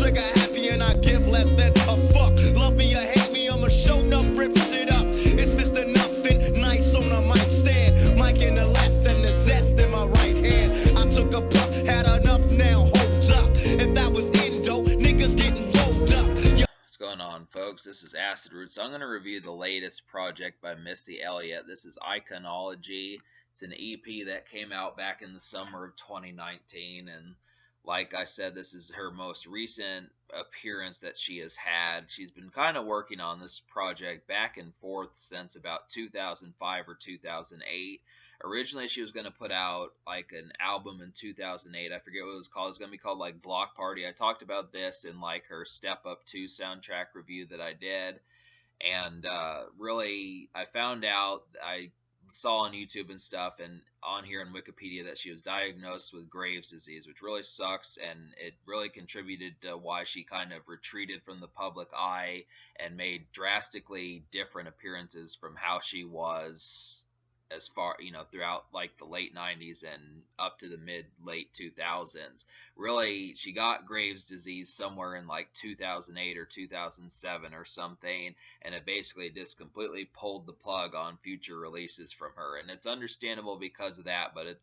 trigger happy and I give less than a fuck. Love me or hate me, I'ma show enough, rip shit up. It's Mr. Nothing, nice on a mic stand. Mic in the left and the zest in my right hand. I took a puff, had enough now, hold up. If that was Indo, niggas getting rolled up. What's going on, folks? This is Acid Roots. I'm going to review the latest project by Missy Elliott. This is Iconology. It's an EP that came out back in the summer of 2019, and like I said, this is her most recent appearance that she has had. She's been kind of working on this project back and forth since about 2005 or 2008. Originally, she was going to put out like an album in 2008. I forget what it was called. It's going to be called like Block Party. I talked about this in like her Step Up 2 soundtrack review that I did. And really, I found out, I saw on YouTube and stuff and on here in Wikipedia that she was diagnosed with Graves' disease, which really sucks, and it really contributed to why she kind of retreated from the public eye and made drastically different appearances from how she was as far, throughout like the late 90s and up to the late 2000s. Really, she got Graves' disease somewhere in like 2008 or 2007 or something, and it basically just completely pulled the plug on future releases from her. And it's understandable because of that, but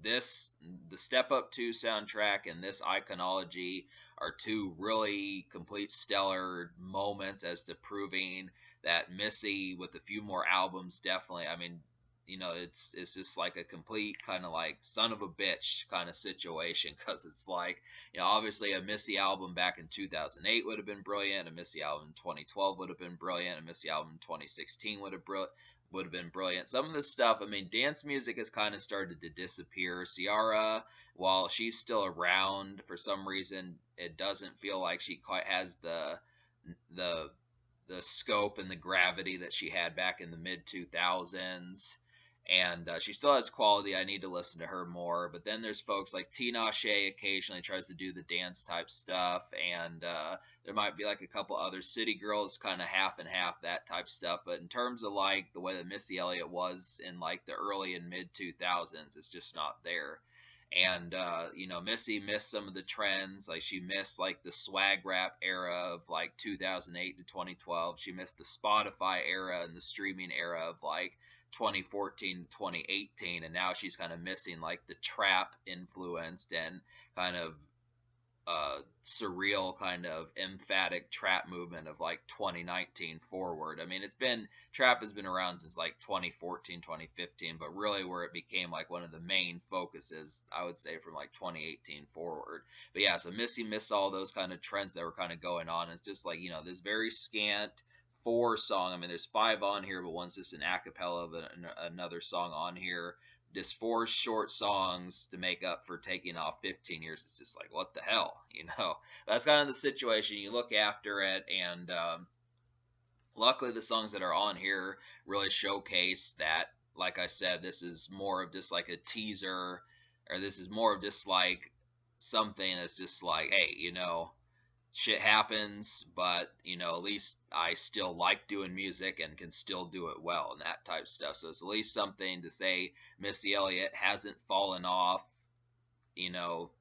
the Step Up 2 soundtrack and this Iconology are two really complete stellar moments as to proving that Missy, with a few more albums, definitely, it's just like a complete kind of like son of a bitch kind of situation, because it's like, obviously a Missy album back in 2008 would have been brilliant, a Missy album in 2012 would have been brilliant, a Missy album in 2016 would have been brilliant. Some of this stuff, dance music has kind of started to disappear. Ciara, while she's still around, for some reason it doesn't feel like she quite has the scope and the gravity that she had back in the mid 2000s. And she still has quality. I need to listen to her more. But then there's folks like Tinashe occasionally tries to do the dance type stuff. And there might be like a couple other City Girls, kind of half and half, that type stuff. But in terms of like the way that Missy Elliott was in like the early and mid 2000s, it's just not there. And Missy missed some of the trends. Like, she missed like the swag rap era of like 2008 to 2012. She missed the Spotify era and the streaming era of like 2014 to 2018, and now she's kind of missing like the trap influenced and kind of surreal, kind of emphatic trap movement of like 2019 forward. Trap has been around since like 2014, 2015, but really where it became like one of the main focuses, I would say, from like 2018 forward. But yeah, so Missy missed all those kind of trends that were kind of going on. It's just like, this very scant 4 song. There's 5 on here, but one's just an acapella of another song on here. Just 4 short songs to make up for taking off 15 years. It's just like, what the hell, That's kind of the situation. You look after it, and luckily the songs that are on here really showcase that. Like I said, this is more of just like a teaser, or this is more of just like something that's just like, hey, shit happens, but at least I still like doing music and can still do it well, and that type of stuff. So it's at least something to say Missy Elliott hasn't fallen off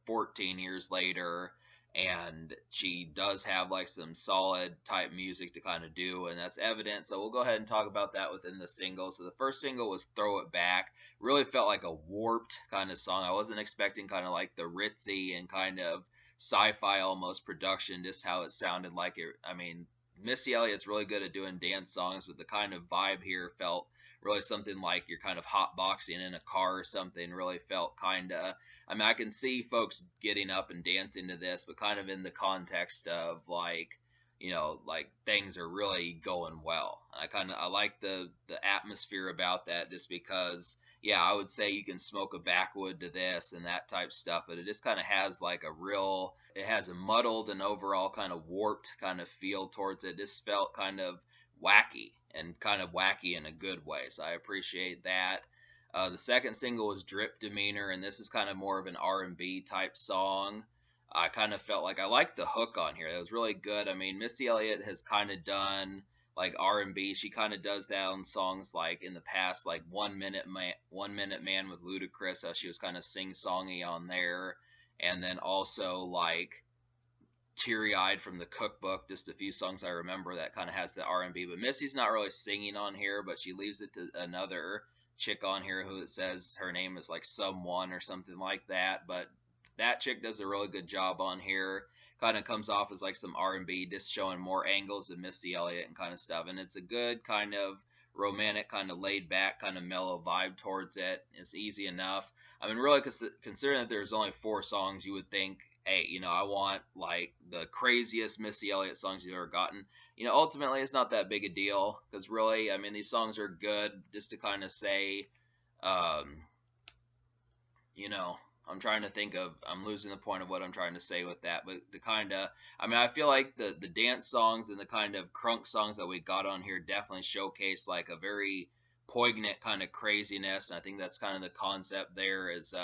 14 years later, and she does have like some solid type music to kind of do, and that's evident. So we'll go ahead and talk about that within the single. So the first single was Throw It Back. Really felt like a warped kind of song. I wasn't expecting kind of like the ritzy and kind of sci-fi almost production, just how it sounded like it. Missy Elliott's really good at doing dance songs, but the kind of vibe here felt really something like you're kind of hotboxing in a car or something. Really felt kind of, I can see folks getting up and dancing to this, but kind of in the context of like, like things are really going well. And I like the atmosphere about that, just because, yeah, I would say you can smoke a backwood to this and that type stuff, but it just kind of has like it has a muddled and overall kind of warped kind of feel towards it. It just felt kind of wacky, and kind of wacky in a good way. So I appreciate that. The second single was Drip Demeanor, and this is kind of more of an R&B type song. I kind of felt like I liked the hook on here. That was really good. Missy Elliott has kind of done like R&B. She kind of does that on songs like in the past, like One Minute Man with Ludacris. She was kind of sing-songy on there. And then also like teary-eyed from the cookbook. Just a few songs I remember that kind of has the R&B. But Missy's not really singing on here, but she leaves it to another chick on here who it says her name is like Someone or something like that. But that chick does a really good job on here. Kind of comes off as like some R&B, just showing more angles of Missy Elliott and kind of stuff. And it's a good kind of romantic, kind of laid back, kind of mellow vibe towards it. It's easy enough. I mean, really, considering that there's only 4 songs, you would think, hey, I want like the craziest Missy Elliott songs you've ever gotten. Ultimately, it's not that big a deal because really, I mean, these songs are good just to kind of say, um, you know, I'm losing the point of what I'm trying to say with that, but the kind of, I mean, I feel like the dance songs and the kind of crunk songs that we got on here definitely showcase like a very poignant kind of craziness, and I think that's kind of the concept there is,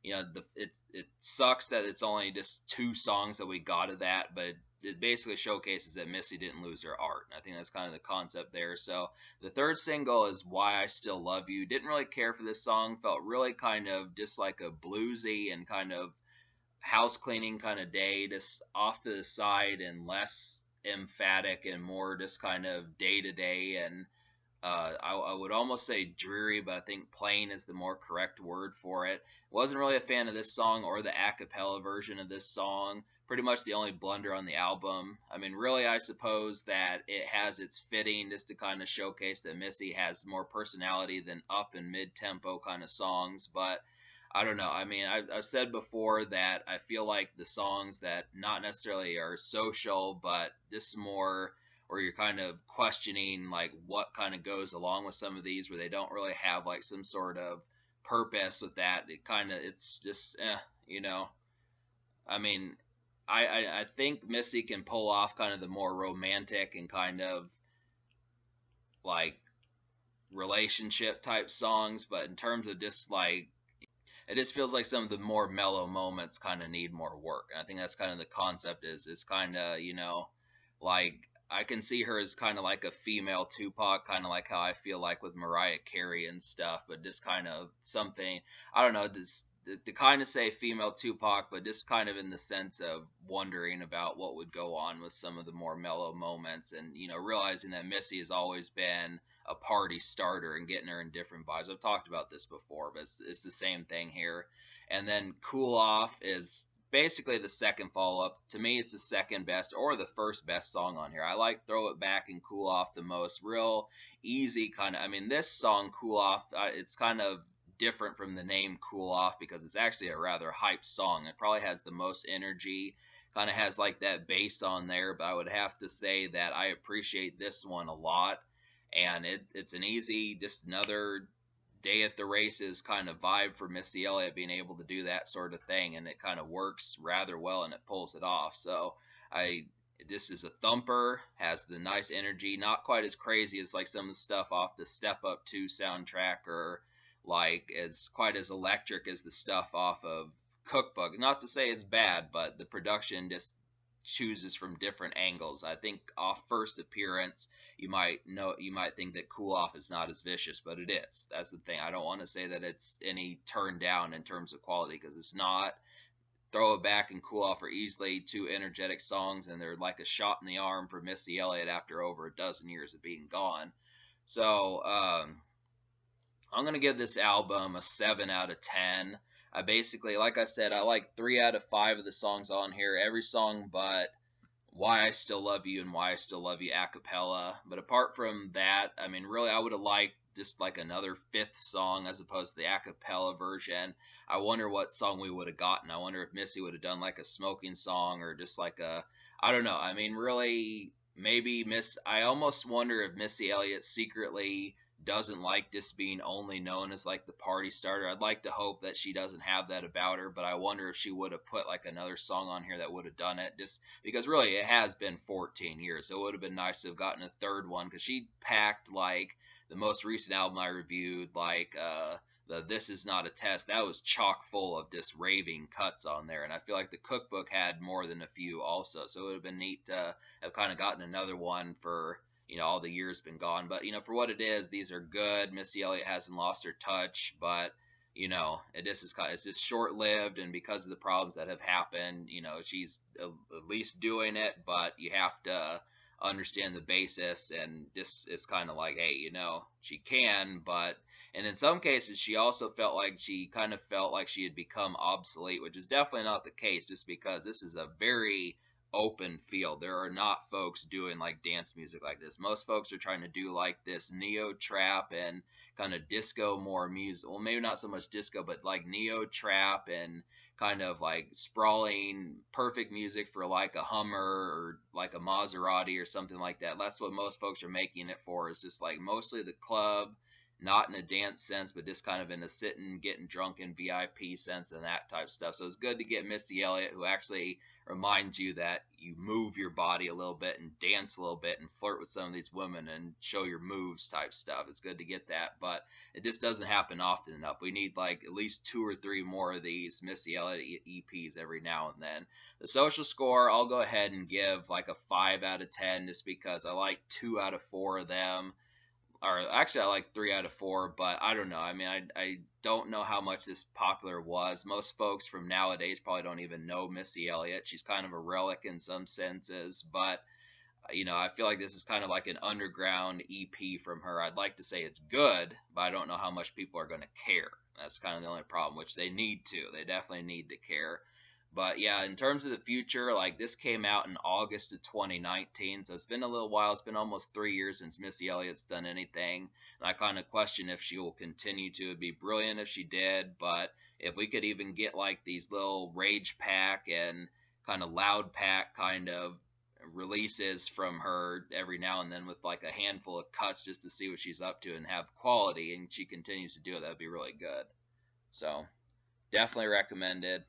it sucks that it's only just 2 songs that we got of that, but it basically showcases that Missy didn't lose her art. And I think that's kind of the concept there. So the third single is Why I Still Love You. Didn't really care for this song. Felt really kind of just like a bluesy and kind of house cleaning kind of day, just off to the side and less emphatic and more just kind of day to day. And I would almost say dreary, but I think plain is the more correct word for it. Wasn't really a fan of this song or the a cappella version of this song. Pretty much the only blunder on the album. I mean, really, I suppose that it has its fitting just to kind of showcase that Missy has more personality than up and mid-tempo kind of songs, but I don't know. I mean, I've said before that I feel like the songs that not necessarily are social, but this more where you're kind of questioning like what kind of goes along with some of these where they don't really have like some sort of purpose with that. It's just I mean, I think Missy can pull off kind of the more romantic and kind of like relationship type songs, but in terms of just like, it just feels like some of the more mellow moments kind of need more work. And I think that's kind of the concept is it's kind of, like I can see her as kind of like a female Tupac, kind of like how I feel like with Mariah Carey and stuff, but just kind of something, I don't know, just to kind of say female Tupac, but just kind of in the sense of wondering about what would go on with some of the more mellow moments and, realizing that Missy has always been a party starter and getting her in different vibes. I've talked about this before, but it's the same thing here. And then Cool Off is basically the second follow-up. To me, it's the second best or the first best song on here. I like Throw It Back and Cool Off the most. Real easy kind of, I mean, this song, Cool Off, it's kind of different from the name Cool Off because it's actually a rather hype song. It probably has the most energy, kind of has like that bass on there, but I would have to say that I appreciate this one a lot. And it's an easy, just another day at the races kind of vibe for Missy Elliott being able to do that sort of thing, and it kind of works rather well and it pulls it off. So this is a thumper, has the nice energy, not quite as crazy as like some of the stuff off the Step Up 2 soundtrack, or like as quite as electric as the stuff off of Cookbook. Not to say it's bad, but the production just chooses from different angles. I think off first appearance, you might think that Cool Off is not as vicious, but it is. That's the thing. I don't want to say that it's any turned down in terms of quality because it's not. Throw It Back and Cool Off are easily 2 energetic songs, and they're like a shot in the arm for Missy Elliott after over a dozen years of being gone. So I'm gonna give this album a 7 out of 10. I basically, like I said, I like 3 out of 5 of the songs on here. Every song but Why I Still Love You and Why I Still Love You a cappella. But apart from that, I mean, really, I would have liked just like another 5th song as opposed to the a cappella version. I wonder what song we would have gotten. I wonder if Missy would have done like a smoking song or just like I don't know. I mean, really, maybe I almost wonder if Missy Elliott secretly doesn't like just being only known as like the party starter. I'd like to hope that she doesn't have that about her, but I wonder if she would have put like another song on here that would have done it, just because really it has been 14 years, so it would have been nice to have gotten a third one, because she packed like the most recent album I reviewed, like the This Is Not a Test, that was chock full of just raving cuts on there, and I feel like the Cookbook had more than a few also, so it would have been neat to have kind of gotten another one for all the years been gone. But for what it is, these are good. Missy Elliott hasn't lost her touch, but it's just short lived, and because of the problems that have happened, she's at least doing it, but you have to understand the basis, and this it's kind of like, hey, she can, but and in some cases she also felt like she had become obsolete, which is definitely not the case, just because this is a very open field. There are not folks doing like dance music like this. Most folks are trying to do like this neo trap and kind of disco more music. Well, maybe not so much disco, but like neo trap and kind of like sprawling, perfect music for like a Hummer or like a Maserati or something like that. That's what most folks are making it for. Is just like mostly the club, not in a dance sense, but just kind of in a sitting, getting drunk in VIP sense and that type of stuff. So it's good to get Missy Elliott, who actually reminds you that you move your body a little bit and dance a little bit and flirt with some of these women and show your moves type stuff. It's good to get that, but it just doesn't happen often enough. We need like at least 2 or 3 more of these Missy Elliott EPs every now and then. The social score, I'll go ahead and give like a 5 out of 10, just because I like 2 out of 4 of them, or actually I like 3 out of 4, but I don't know. I mean, I don't know how much this popular was. Most folks from nowadays probably don't even know Missy Elliott. She's kind of a relic in some senses, but I feel like this is kind of like an underground EP from her. I'd like to say it's good, but I don't know how much people are going to care. That's kind of the only problem, which they need to. They definitely need to care. But yeah, in terms of the future, like this came out in August of 2019, so it's been a little while. It's been almost 3 years since Missy Elliott's done anything, and I kind of question if she will continue to. It'd be brilliant if she did, but if we could even get like these little rage pack and kind of loud pack kind of releases from her every now and then with like a handful of cuts just to see what she's up to and have quality, and she continues to do it, that'd be really good. So definitely recommended.